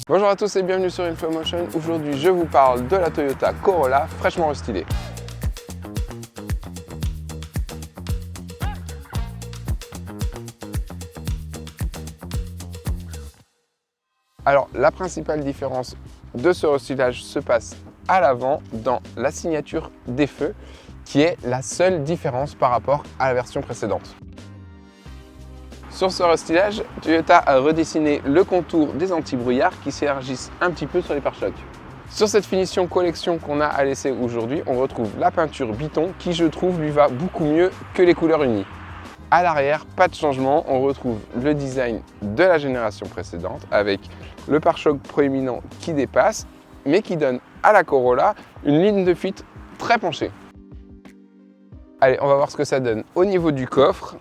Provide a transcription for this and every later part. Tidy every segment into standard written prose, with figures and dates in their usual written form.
Bonjour à tous et bienvenue sur InfoMotion. Aujourd'hui, je vous parle de la Toyota Corolla fraîchement restylée. Alors, la principale différence de ce restylage se passe à l'avant dans la signature des feux, qui est la seule différence par rapport à la version précédente. Sur ce restylage, Toyota a redessiné le contour des anti-brouillards qui s'élargissent un petit peu sur les pare-chocs. Sur cette finition collection qu'on a à l'essai aujourd'hui, on retrouve la peinture Biton qui, je trouve, lui va beaucoup mieux que les couleurs unies. À l'arrière, pas de changement, on retrouve le design de la génération précédente avec le pare-choc proéminent qui dépasse, mais qui donne à la Corolla une ligne de fuite très penchée. Allez, on va voir ce que ça donne au niveau du coffre.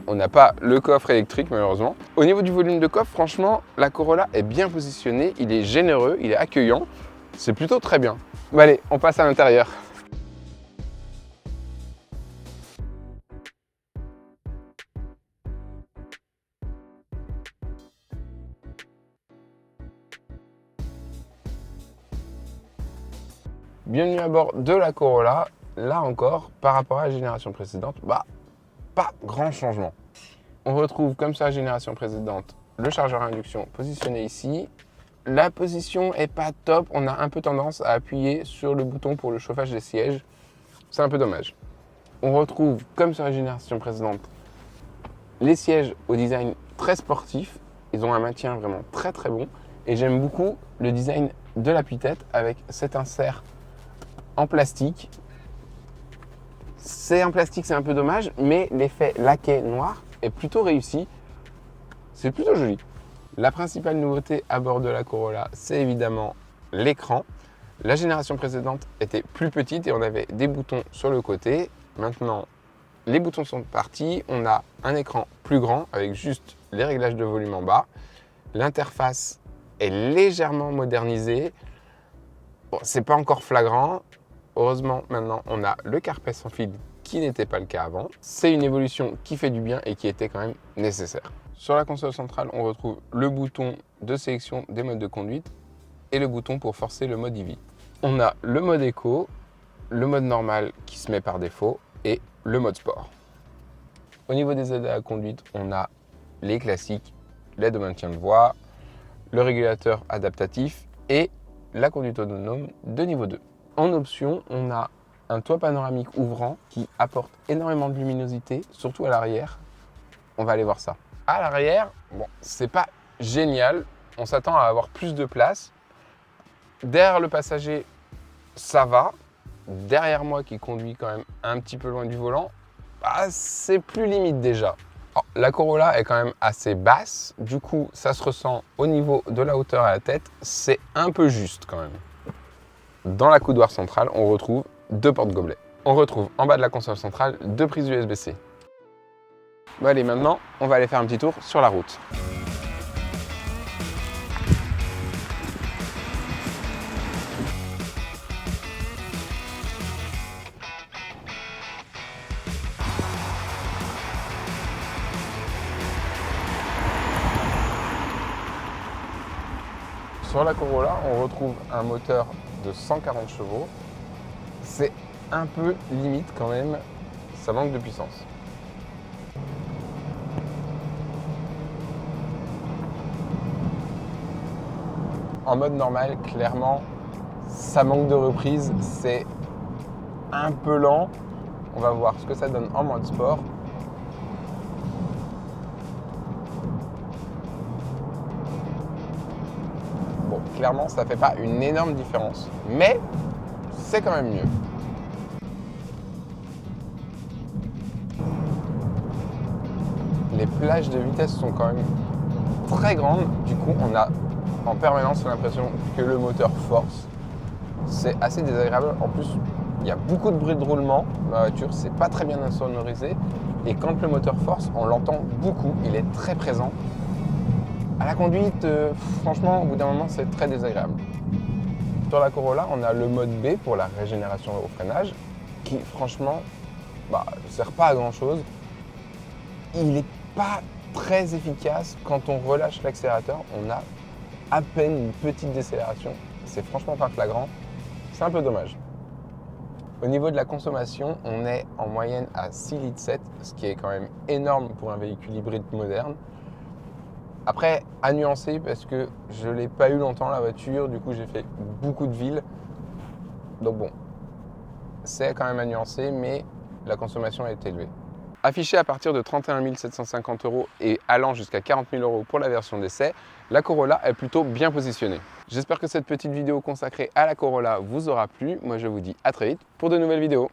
On n'a pas le coffre électrique malheureusement. Au niveau du volume de coffre, franchement, la Corolla est bien positionnée, il est généreux, il est accueillant. C'est plutôt très bien. Bon, allez, on passe à l'intérieur. Bienvenue à bord de la Corolla. Là encore, par rapport à la génération précédente, pas grand changement. On retrouve comme sur la génération précédente le chargeur à induction positionné ici. La position est pas top, on a un peu tendance à appuyer sur le bouton pour le chauffage des sièges. C'est un peu dommage. On retrouve comme sur la génération précédente les sièges au design très sportif. Ils ont un maintien vraiment très bon et j'aime beaucoup le design de l'appui-tête avec cet insert en plastique. C'est en plastique, c'est un peu dommage, mais l'effet laqué noir est plutôt réussi. C'est plutôt joli. La principale nouveauté à bord de la Corolla, c'est évidemment l'écran. La génération précédente était plus petite et on avait des boutons sur le côté. Maintenant, les boutons sont partis. On a un écran plus grand avec juste les réglages de volume en bas. L'interface est légèrement modernisée. Bon, c'est pas encore flagrant. Heureusement, maintenant, on a le CarPlay sans fil qui n'était pas le cas avant. C'est une évolution qui fait du bien et qui était quand même nécessaire. Sur la console centrale, on retrouve le bouton de sélection des modes de conduite et le bouton pour forcer le mode EV. On a le mode éco, le mode normal qui se met par défaut et le mode sport. Au niveau des aides à la conduite, on a les classiques, l'aide au maintien de voie, le régulateur adaptatif et la conduite autonome de niveau 2. En option, on a un toit panoramique ouvrant qui apporte énormément de luminosité, surtout à l'arrière. On va aller voir ça. À l'arrière, bon, c'est pas génial. On s'attend à avoir plus de place. Derrière le passager, ça va. Derrière moi, qui conduit quand même un petit peu loin du volant, c'est plus limite déjà. Alors, la Corolla est quand même assez basse. Du coup, ça se ressent au niveau de la hauteur à la tête. C'est un peu juste quand même. Dans la coudoir centrale, on retrouve deux porte-gobelets. On retrouve en bas de la console centrale deux prises USB-C. Bon allez, maintenant, on va aller faire un petit tour sur la route. Sur la Corolla, on retrouve un moteur de 140 chevaux. C'est un peu limite quand même, ça manque de puissance. En mode normal, clairement, ça manque de reprise, c'est un peu lent. On va voir ce que ça donne en mode sport. Bon, clairement, ça fait pas une énorme différence, mais c'est quand même mieux. Les plages de vitesse sont quand même très grandes. Du coup, on a en permanence l'impression que le moteur force. C'est assez désagréable. En plus, il y a beaucoup de bruit de roulement dans la voiture. C'est pas très bien insonorisé. Et quand le moteur force, on l'entend beaucoup. Il est très présent. À la conduite, franchement, au bout d'un moment, c'est très désagréable. Sur la Corolla, on a le mode B pour la régénération au freinage, qui franchement, ne sert pas à grand chose. Il n'est pas très efficace. Quand on relâche l'accélérateur, on a à peine une petite décélération. C'est franchement pas flagrant. C'est un peu dommage. Au niveau de la consommation, on est en moyenne à 6,7 litres, ce qui est quand même énorme pour un véhicule hybride moderne. Après, à nuancer parce que je ne l'ai pas eu longtemps la voiture, du coup j'ai fait beaucoup de villes. Donc bon, c'est quand même à nuancer, mais la consommation est élevée. Affichée à partir de 31 750 € et allant jusqu'à 40 000 € pour la version d'essai, la Corolla est plutôt bien positionnée. J'espère que cette petite vidéo consacrée à la Corolla vous aura plu. Moi je vous dis à très vite pour de nouvelles vidéos.